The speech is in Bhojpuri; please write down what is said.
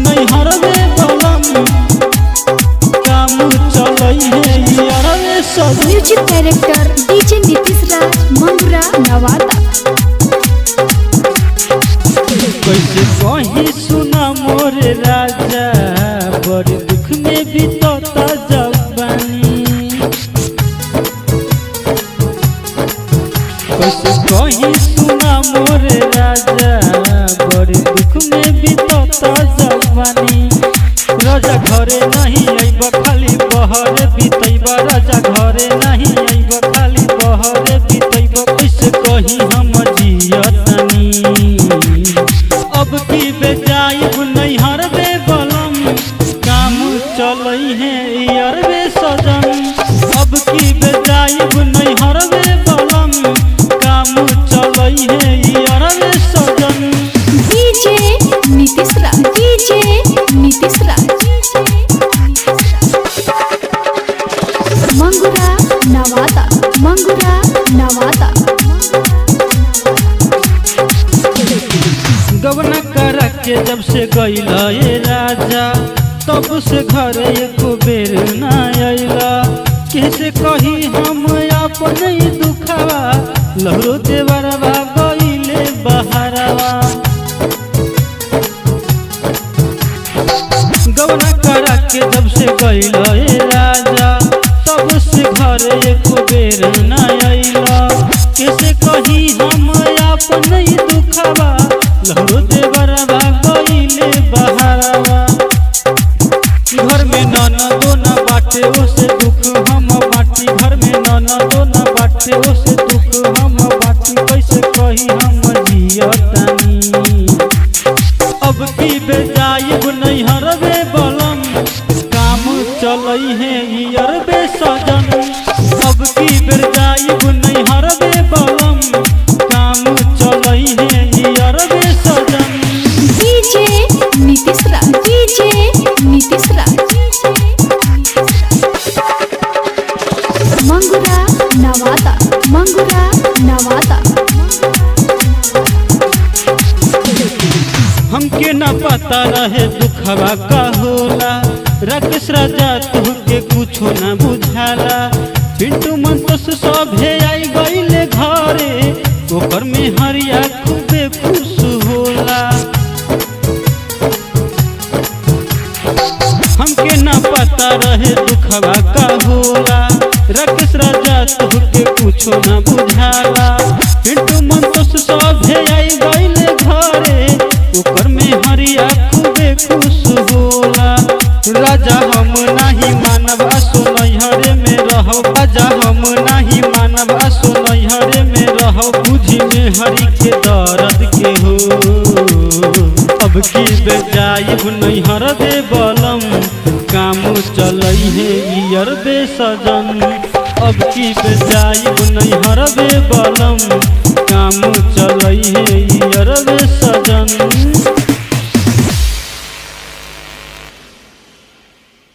नैहर में बलम काम चलई है यारवे सब। म्यूजिक डायरेक्टर डीजे नीतीश राज, मंगुरा, नवादा। कैसे कहीं सुना मोरे राजा, बड़ी दुख में बीतता जवानी। कैसे कहीं सुना मोरे राजा, बड़ी दुख में बीतता जवानी। राजा घरे नहीं आइब खाली बहरे बीतैबा, राजा घरे नहीं आइब खाली बहरे बीतैबा। कैसे कहीं हम जियतनी, अब की बेजाइब नैहर बे बलम काम चलई है यारवे सजन। अब की बेजाइब नैहर बे बलम काम चलई है यारवे सजन। डीजे नीतीश राज, डीजे नीतीश राज, मंगुरा, नवादा, मंगुरा, नवादा। गवना करा के जब से गईला ये राजा, तब से घर एको बेर न आइला। कैसे कही हम अपन ही दुखवा, लहरो देवरवा गईले बहरवा। गवना करा के जब से गईला ये राजा, तब से घर एको बेर न आइला। कैसे कही हम अपन ही दुखवा, लहरो देवरवा गईले बहरवा। घर में ननदो न बाटे ओसे दुख हम बाटी, घर में ननदो न बाटे ओसे दुख हम बाटी। कैसे कही हम जियतनी, अब की बेजाइब नैहर बे बलम काम चलई है यारवे सजन। अब की बेजाइब नैहर बे बलम काम चलई है यारवे सजन। डीजे नीतीश राज, डीजे नीतीश राज, मंगुरा, नवादा, मंगुरा, नवादा। हमके न पता रहे दुखवा का होला, राकेश राजा तुहके कुछो न बुझाला। पिंटू मंतोष सभे आई गईले घरे, ओकर में हरिया खूबे खुश होला। हमके न पता रहे दुखवा का होला, राकेश राजा तुहके कुछो न बुझाला। पिंटू मंतोष सभे आई गईले घरे, ओकर में हरिया खूबे खुश होला। राजा हम नहीं मानब आसो नैहरे में रहो, राजा हम नहीं मानब आसो नैहरे में रहो। बुझी में हरि के दर्द के हो, अब की बेजाइब नैहर बे बलम काम चलई है यारवे सजन। अब की बेजाइब नैहर बे बलम